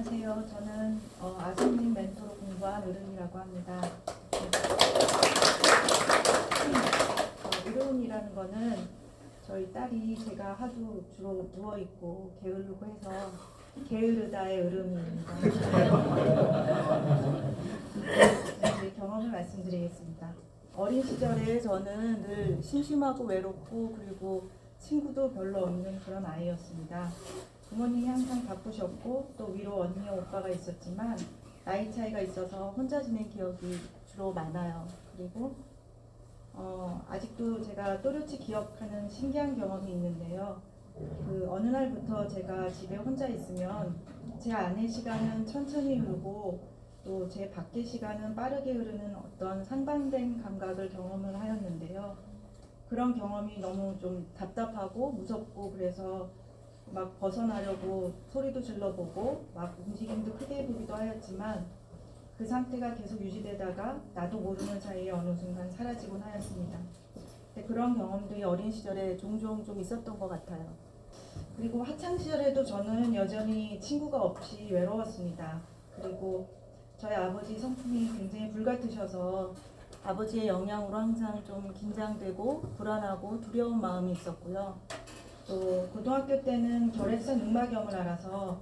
안녕하세요. 저는 아성님 멘토로 공부한 으름이라고 합니다. 으름이라는 거는 저희 딸이 제가 하도 주로 누워있고 게으르고 해서 게으르다의 으름입니다. 제 경험을 말씀드리겠습니다. 어린 시절에 저는 늘 심심하고 외롭고 그리고 친구도 별로 없는 그런 아이였습니다. 부모님이 항상 바쁘셨고 또 위로 언니와 오빠가 있었지만 나이 차이가 있어서 혼자 지낸 기억이 주로 많아요. 그리고 아직도 제가 또렷이 기억하는 신기한 경험이 있는데요. 어느 날부터 제가 집에 혼자 있으면 제 안의 시간은 천천히 흐르고 또 제 밖의 시간은 빠르게 흐르는 어떤 상반된 감각을 경험을 하였는데요. 그런 경험이 너무 좀 답답하고 무섭고 그래서 막 벗어나려고 소리도 질러보고 막 움직임도 크게 해보기도 하였지만 그 상태가 계속 유지되다가 나도 모르는 사이에 어느 순간 사라지곤 하였습니다. 그런 경험들이 어린 시절에 종종 좀 있었던 것 같아요. 그리고 학창 시절에도 저는 여전히 친구가 없이 외로웠습니다. 그리고 저희 아버지 성품이 굉장히 불같으셔서 아버지의 영향으로 항상 좀 긴장되고 불안하고 두려운 마음이 있었고요. 또 고등학교 때는 결핵성 늑막염을 앓아서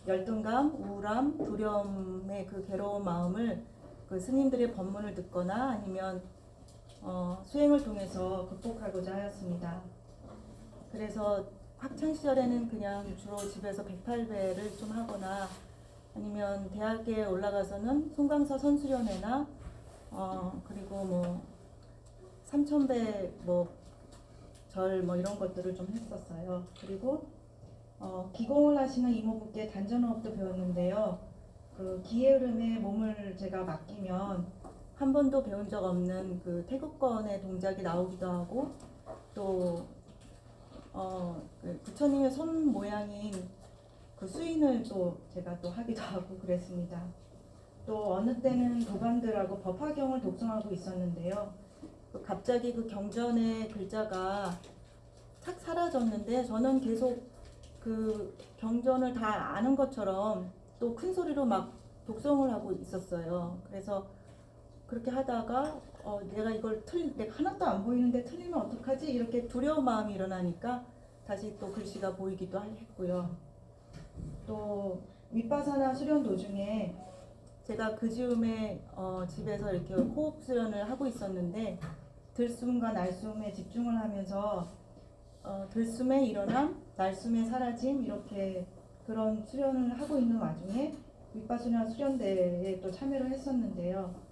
열등감, 우울함, 두려움의 그 괴로운 마음을 그 스님들의 법문을 듣거나 아니면 수행을 통해서 극복하고자 하였습니다. 그래서 학창 시절에는 그냥 주로 집에서 108배를 좀 하거나 아니면 대학에 올라가서는 송강사 선수련회나 그리고 뭐 3000배 절 이런 것들을 좀 했었어요. 그리고 기공을 하시는 이모부께 단전호흡도 배웠는데요. 그 기의 흐름에 몸을 제가 맡기면 한 번도 배운 적 없는 그 태극권의 동작이 나오기도 하고 또 그 부처님의 손 모양인 그 수인을 또 제가 또 하기도 하고 그랬습니다. 또 어느 때는 도반들하고 법화경을 독송하고 있었는데요. 갑자기 그 경전의 글자가 탁 사라졌는데 저는 계속 그 경전을 다 아는 것처럼 또 큰 소리로 막 독송을 하고 있었어요. 그래서 그렇게 하다가 내가 내가 하나도 안 보이는데 틀리면 어떡하지? 이렇게 두려운 마음이 일어나니까 다시 또 글씨가 보이기도 했고요. 또 윗바사나 수련 도중에 제가 그 즈음에 집에서 이렇게 호흡 수련을 하고 있었는데 들숨과 날숨에 집중을 하면서 들숨의 일어남, 날숨의 사라짐 이렇게 그런 수련을 하고 있는 와중에 윗바사나 수련대에 또 참여를 했었는데요.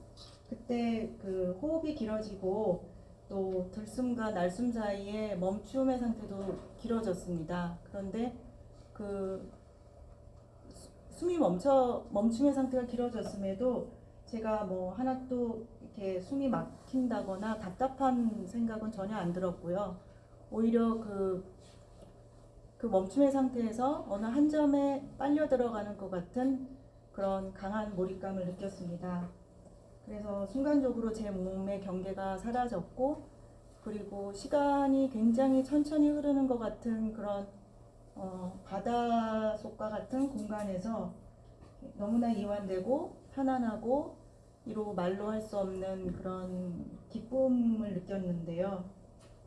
그때 그 호흡이 길어지고 또 들숨과 날숨 사이에 멈춤의 상태도 길어졌습니다. 그런데 그 숨이 멈춤의 상태가 길어졌음에도 제가 하나도 이렇게 숨이 막힌다거나 답답한 생각은 전혀 안 들었고요. 오히려 그 멈춤의 상태에서 어느 한 점에 빨려 들어가는 것 같은 그런 강한 몰입감을 느꼈습니다. 그래서 순간적으로 제 몸의 경계가 사라졌고 그리고 시간이 굉장히 천천히 흐르는 것 같은 그런 바닷속과 같은 공간에서 너무나 이완되고 편안하고 이로 말로 할 수 없는 그런 기쁨을 느꼈는데요.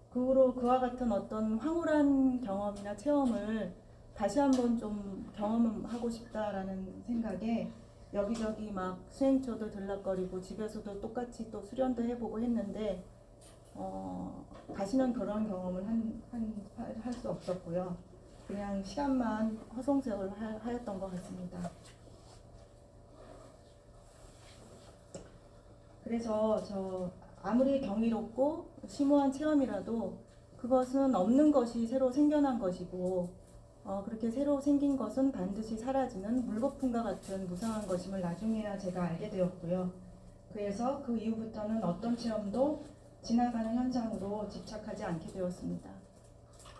그 후로 그와 같은 어떤 황홀한 경험이나 체험을 다시 한번 좀 경험하고 싶다라는 생각에 여기저기 막 수행처도 들락거리고 집에서도 똑같이 또 수련도 해보고 했는데 다시는 그런 경험을 할 수 없었고요. 그냥 시간만 허송세월 하였던 것 같습니다. 그래서 아무리 경이롭고 심오한 체험이라도 그것은 없는 것이 새로 생겨난 것이고 그렇게 새로 생긴 것은 반드시 사라지는 물거품과 같은 무상한 것임을 나중에야 제가 알게 되었고요. 그래서 그 이후부터는 어떤 체험도 지나가는 현상으로 집착하지 않게 되었습니다.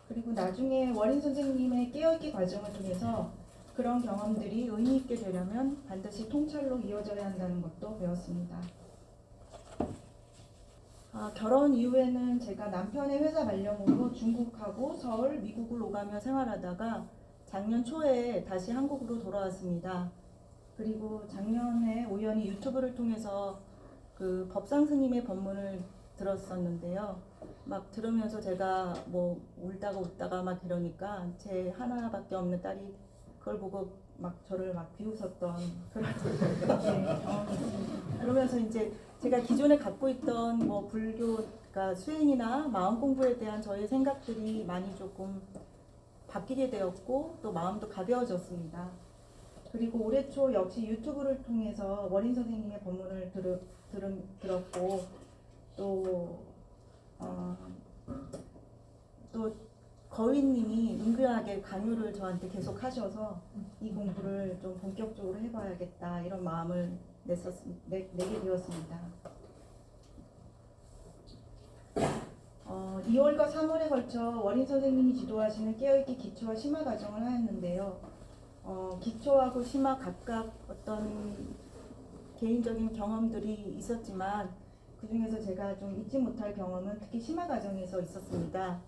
그리고 나중에 원인 선생님의 깨어있기 과정을 통해서 그런 경험들이 의미 있게 되려면 반드시 통찰로 이어져야 한다는 것도 배웠습니다. 결혼 이후에는 제가 남편의 회사 발령으로 중국하고 서울, 미국을 오가며 생활하다가 작년 초에 다시 한국으로 돌아왔습니다. 그리고 작년에 우연히 유튜브를 통해서 그 법상 스님의 법문을 들었었는데요. 막 들으면서 제가 뭐 울다가 웃다가 막 이러니까 제 하나밖에 없는 딸이 그걸 보고 막 저를 막 비웃었던 그런 네, 경험이 있습니다. 그러면서 이제 제가 기존에 갖고 있던 뭐 불교, 그러니까 수행이나 마음 공부에 대한 저의 생각들이 많이 조금 바뀌게 되었고 또 마음도 가벼워졌습니다. 그리고 올해 초 역시 유튜브를 통해서 원인 선생님의 법문을 들었고 또 또 거위님이 은근하게 강요를 저한테 계속 하셔서 이 공부를 좀 본격적으로 해봐야겠다 이런 마음을 내게 되었습니다. 2월과 3월에 걸쳐 원인 선생님이 지도하시는 깨어있기 기초와 심화 과정을 하였는데요. 기초하고 심화 각각 어떤 개인적인 경험들이 있었지만 그 중에서 제가 좀 잊지 못할 경험은 특히 심화 과정에서 있었습니다.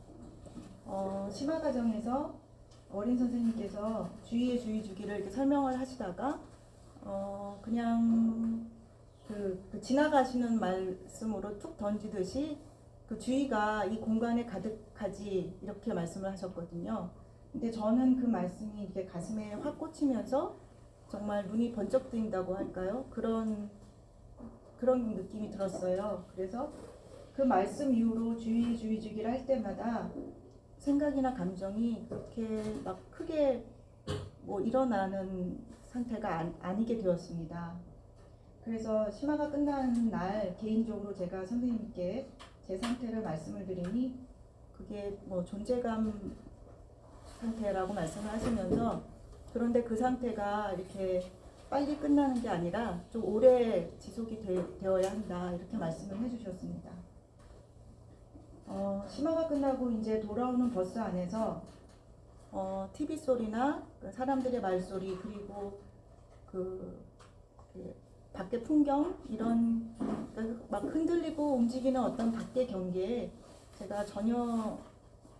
심화 과정에서 어린 선생님께서 주의의 주의 주기를 이렇게 설명을 하시다가 그냥 그 지나가시는 말씀으로 툭 던지듯이 그 주의가 이 공간에 가득하지 이렇게 말씀을 하셨거든요. 근데 저는 그 말씀이 이렇게 가슴에 확 꽂히면서 정말 눈이 번쩍 뜨인다고 할까요? 그런 느낌이 들었어요. 그래서 그 말씀 이후로 주의 주기를 할 때마다 생각이나 감정이 그렇게 막 크게 뭐 일어나는 상태가 아니게 되었습니다. 그래서 심화가 끝나는 날 개인적으로 제가 선생님께 제 상태를 말씀을 드리니 그게 뭐 존재감 상태라고 말씀을 하시면서 그런데 그 상태가 이렇게 빨리 끝나는 게 아니라 좀 오래 지속이 되어야 한다 이렇게 말씀을 해주셨습니다. 심화가 끝나고 이제 돌아오는 버스 안에서 TV 소리나 사람들의 말소리 그리고 그 밖의 풍경 이런 막 흔들리고 움직이는 어떤 밖의 경계에 제가 전혀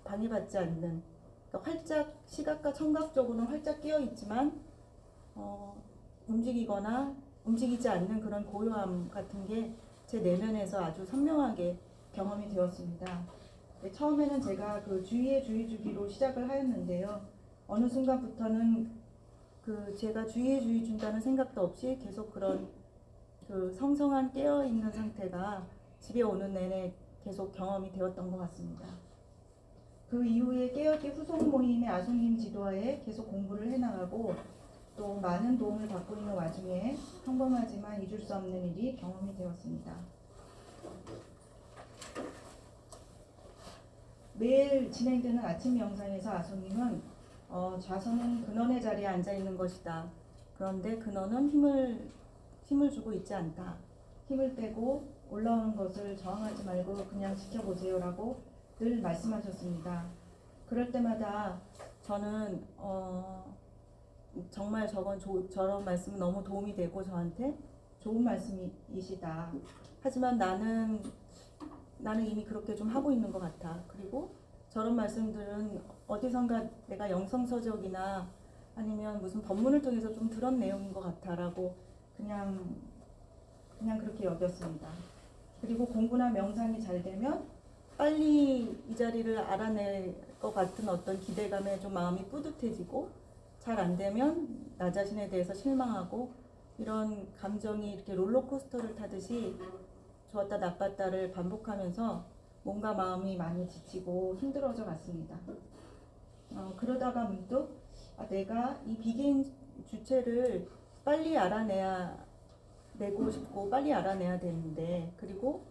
방해받지 않는 그러니까 활짝 시각과 청각적으로는 활짝 끼어 있지만 움직이거나 움직이지 않는 그런 고요함 같은 게 제 내면에서 아주 선명하게 경험이 되었습니다. 처음에는 제가 그 주의의 주의 주기로 시작을 하였는데요. 어느 순간부터는 그 제가 주의의 주의 준다는 생각도 없이 계속 그런 그 성성한 깨어 있는 상태가 집에 오는 내내 계속 경험이 되었던 것 같습니다. 그 이후에 깨어있기 후속 모임의 아손님 지도하에 계속 공부를 해나가고 또 많은 도움을 받고 있는 와중에 평범하지만 잊을 수 없는 일이 경험이 되었습니다. 매일 진행되는 아침 명상에서 아손님은 좌선은 근원의 자리에 앉아 있는 것이다. 그런데 근원은 힘을 주고 있지 않다. 힘을 빼고 올라오는 것을 저항하지 말고 그냥 지켜보세요라고 늘 말씀하셨습니다. 그럴 때마다 저는 정말 저런 말씀은 너무 도움이 되고 저한테 좋은 말씀이시다. 하지만 나는 이미 그렇게 좀 하고 있는 것 같아. 그리고 저런 말씀들은 어디선가 내가 영성서적이나 아니면 무슨 법문을 통해서 좀 들은 내용인 것 같아라고 그냥 그렇게 여겼습니다. 그리고 공부나 명상이 잘 되면 빨리 이 자리를 알아낼 것 같은 어떤 기대감에 좀 마음이 뿌듯해지고 잘 안 되면 나 자신에 대해서 실망하고 이런 감정이 이렇게 롤러코스터를 타듯이 좋았다 나빴다를 반복하면서 몸과 마음이 많이 지치고 힘들어져 갔습니다. 그러다가 문득 내가 이 비개인 주체를 빨리 내고 싶고 빨리 알아내야 되는데 그리고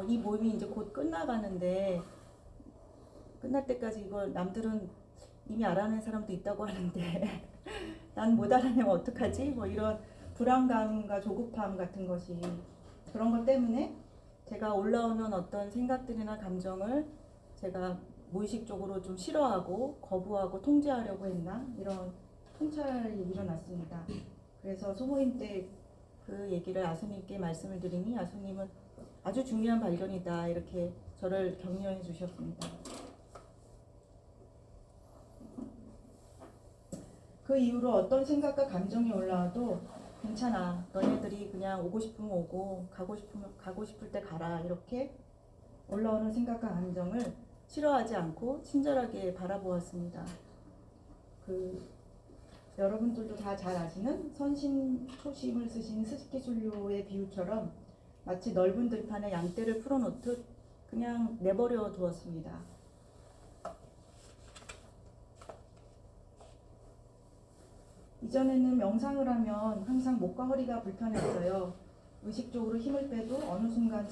이 모임이 이제 곧 끝나가는데 끝날 때까지 이걸 남들은 이미 알아낸 사람도 있다고 하는데 난 못 알아내면 어떡하지? 뭐 이런 불안감과 조급함 같은 것이 그런 것 때문에 제가 올라오는 어떤 생각들이나 감정을 제가 무의식적으로 좀 싫어하고 거부하고 통제하려고 했나 이런 통찰이 일어났습니다. 그래서 소모임 때 그 얘기를 아수님께 말씀을 드리니 아수님은 아주 중요한 발견이다 이렇게 저를 격려해 주셨습니다. 그 이후로 어떤 생각과 감정이 올라와도 괜찮아. 너네들이 그냥 오고 싶으면 오고 가고 싶으면 가고 싶을 때 가라. 이렇게 올라오는 생각과 감정을 싫어하지 않고 친절하게 바라보았습니다. 여러분들도 다 잘 아시는 선심 초심을 쓰신 스키술료의 비유처럼 마치 넓은 들판에 양떼를 풀어놓듯 그냥 내버려 두었습니다. 이전에는 명상을 하면 항상 목과 허리가 불편했어요. 의식적으로 힘을 빼도 어느 순간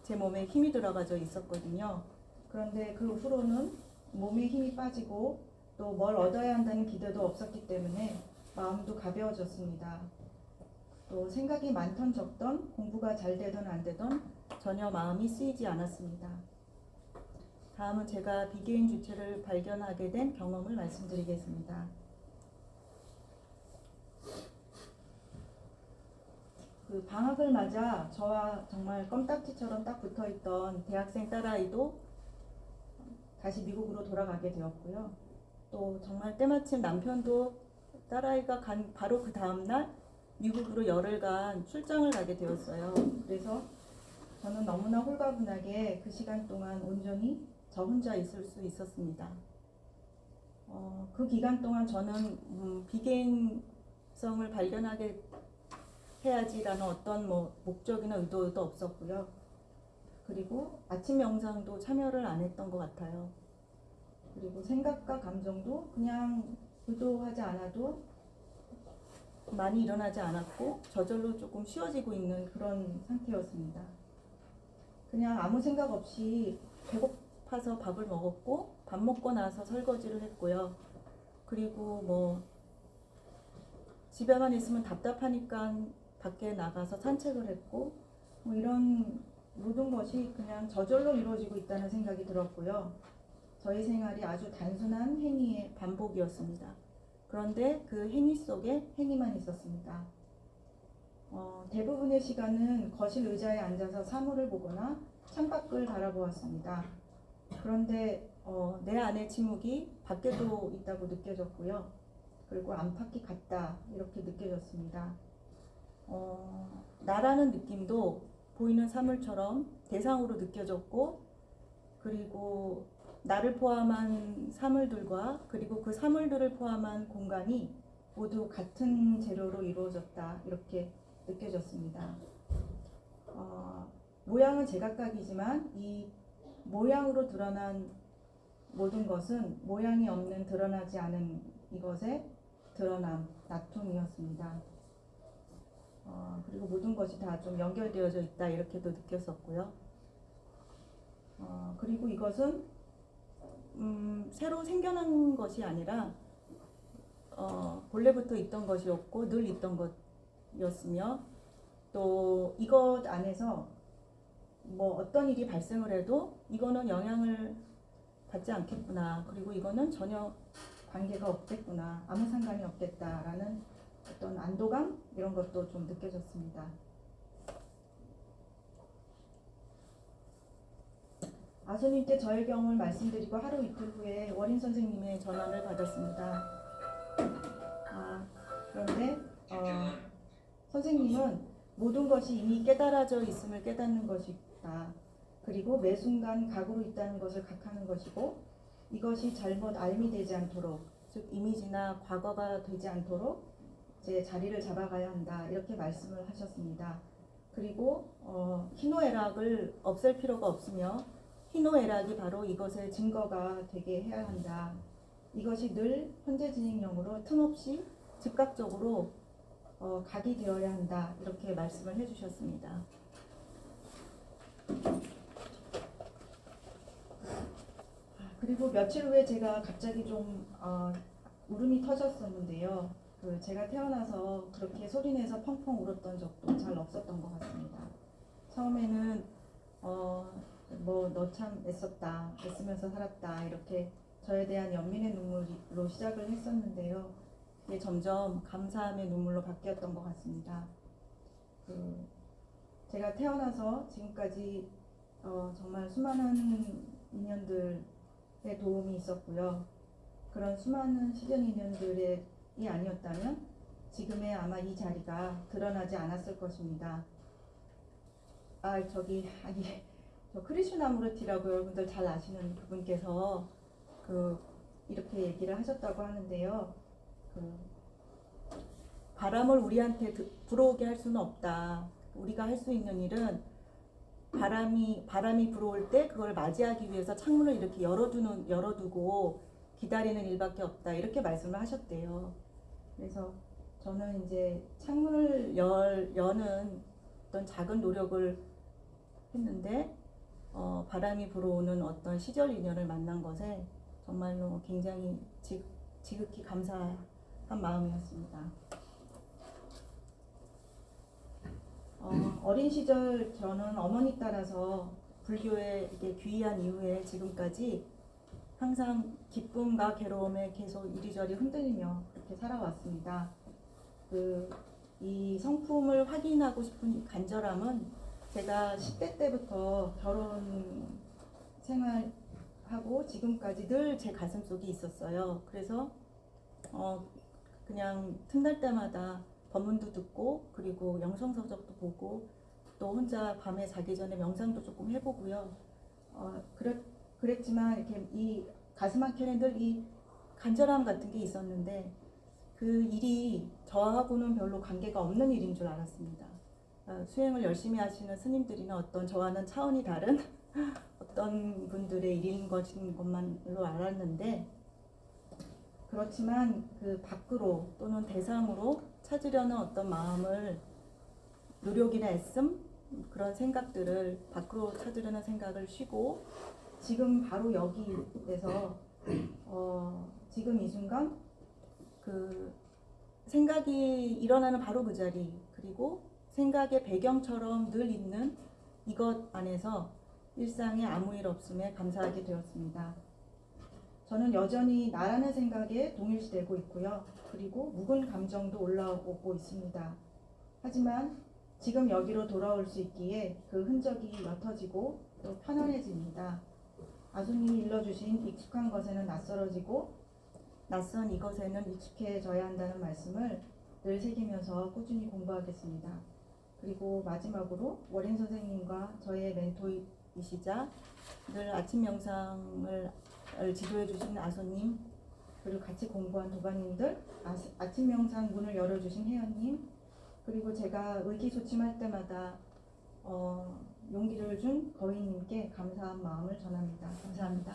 제 몸에 힘이 들어가져 있었거든요. 그런데 그 후로는 몸에 힘이 빠지고 또 뭘 얻어야 한다는 기대도 없었기 때문에 마음도 가벼워졌습니다. 또 생각이 많던 적던 공부가 잘 되던 안 되던 전혀 마음이 쓰이지 않았습니다. 다음은 제가 비개인 주체를 발견하게 된 경험을 말씀드리겠습니다. 방학을 맞아 저와 정말 껌딱지처럼 딱 붙어있던 대학생 딸아이도 다시 미국으로 돌아가게 되었고요. 또 정말 때마침 남편도 딸아이가 간 바로 그 다음날 미국으로 열흘간 출장을 가게 되었어요. 그래서 저는 너무나 홀가분하게 그 시간 동안 온전히 저 혼자 있을 수 있었습니다. 그 기간 동안 저는 비개인성을 발견하게 해야지라는 어떤 목적이나 의도도 없었고요. 그리고 아침 명상도 참여를 안 했던 것 같아요. 그리고 생각과 감정도 그냥 의도하지 않아도 많이 일어나지 않았고 저절로 조금 쉬워지고 있는 그런 상태였습니다. 그냥 아무 생각 없이 배고파서 밥을 먹었고 밥 먹고 나서 설거지를 했고요. 그리고 집에만 있으면 답답하니까 밖에 나가서 산책을 했고 이런 모든 것이 그냥 저절로 이루어지고 있다는 생각이 들었고요. 저희 생활이 아주 단순한 행위의 반복이었습니다. 그런데 그 행위 속에 행위만 있었습니다. 대부분의 시간은 거실 의자에 앉아서 사물을 보거나 창밖을 바라보았습니다. 그런데 내 안의 침묵이 밖에도 있다고 느껴졌고요. 그리고 안팎이 같다 이렇게 느껴졌습니다. 나라는 느낌도 보이는 사물처럼 대상으로 느껴졌고, 그리고 나를 포함한 사물들과 그리고 그 사물들을 포함한 공간이 모두 같은 재료로 이루어졌다 이렇게 느껴졌습니다. 모양은 제각각이지만 이 모양으로 드러난 모든 것은 모양이 없는 드러나지 않은 이것의 드러남, 나툼이었습니다. 그리고 모든 것이 다 좀 연결되어져 있다 이렇게도 느꼈었고요. 그리고 이것은 새로 생겨난 것이 아니라 본래부터 있던 것이었고 늘 있던 것이었으며, 또 이것 안에서 어떤 일이 발생을 해도 이거는 영향을 받지 않겠구나, 그리고 이거는 전혀 관계가 없겠구나, 아무 상관이 없겠다라는 어떤 안도감 이런 것도 좀 느껴졌습니다. 아소님께 저의 경험을 말씀드리고 하루 이틀 후에 원인 선생님의 전화를 받았습니다. 그런데 선생님은 모든 것이 이미 깨달아져 있음을 깨닫는 것이다. 그리고 매 순간 각오로 있다는 것을 각하는 것이고, 이것이 잘못 알미 되지 않도록, 즉 이미지나 과거가 되지 않도록 제 자리를 잡아가야 한다 이렇게 말씀을 하셨습니다. 그리고 희노애락을 없앨 필요가 없으며 희노애락이 바로 이것의 증거가 되게 해야 한다. 이것이 늘 현재진행형으로 틈없이 즉각적으로 각이 되어야 한다 이렇게 말씀을 해주셨습니다. 그리고 며칠 후에 제가 갑자기 좀 울음이 터졌었는데요. 제가 태어나서 그렇게 소리내서 펑펑 울었던 적도 잘 없었던 것 같습니다. 처음에는 너 참 애썼다, 애쓰면서 살았다 이렇게 저에 대한 연민의 눈물로 시작을 했었는데요. 그게 점점 감사함의 눈물로 바뀌었던 것 같습니다. 제가 태어나서 지금까지 정말 수많은 인연들의 도움이 있었고요. 그런 수많은 시전 인연들의 아니었다면 지금의 아마 이 자리가 드러나지 않았을 것입니다. 저 크리슈 나무르티라고 여러분들 잘 아시는 그분께서 이렇게 얘기를 하셨다고 하는데요. 바람을 우리한테 불어오게 할 수는 없다. 우리가 할 수 있는 일은 바람이 불어올 때 그걸 맞이하기 위해서 창문을 이렇게 열어두고 기다리는 일밖에 없다. 이렇게 말씀을 하셨대요. 그래서 저는 이제 창문을 여는 어떤 작은 노력을 했는데 바람이 불어오는 어떤 시절 인연을 만난 것에 정말로 굉장히 지극히 감사한 마음이었습니다. 어린 시절 저는 어머니 따라서 불교에 이렇게 귀의한 이후에 지금까지 항상 기쁨과 괴로움에 계속 이리저리 흔들리며 그렇게 살아왔습니다. 이 성품을 확인하고 싶은 간절함은 제가 10대 때부터 결혼 생활하고 지금까지 늘 제 가슴속에 있었어요. 그래서 그냥 틈날 때마다 법문도 듣고 그리고 영성서적도 보고 또 혼자 밤에 자기 전에 명상도 조금 해보고요. 그랬지만 이렇게 이 가슴 한켠에 늘 이 간절함 같은 게 있었는데 그 일이 저하고는 별로 관계가 없는 일인 줄 알았습니다. 수행을 열심히 하시는 스님들이나 어떤 저와는 차원이 다른 어떤 분들의 일인 것만으로 알았는데, 그렇지만 그 밖으로 또는 대상으로 찾으려는 어떤 마음을, 노력이나 애씀, 그런 생각들을 밖으로 찾으려는 생각을 쉬고 지금 바로 여기에서 지금 이 순간 그 생각이 일어나는 바로 그 자리, 그리고 생각의 배경처럼 늘 있는 이것 안에서 일상에 아무 일 없음에 감사하게 되었습니다. 저는 여전히 나라는 생각에 동일시되고 있고요. 그리고 묵은 감정도 올라오고 있습니다. 하지만 지금 여기로 돌아올 수 있기에 그 흔적이 옅어지고 또 편안해집니다. 아수님이 일러주신 익숙한 것에는 낯설어지고 낯선 이것에는 익숙해져야 한다는 말씀을 늘 새기면서 꾸준히 공부하겠습니다. 그리고 마지막으로 원인 선생님과 저의 멘토이시자 늘 아침 명상을 지도해 주신 아소님, 그리고 같이 공부한 도반님들, 아침 명상 문을 열어주신 혜연님, 그리고 제가 의기소침할 때마다 용기를 준 거인님께 감사한 마음을 전합니다. 감사합니다.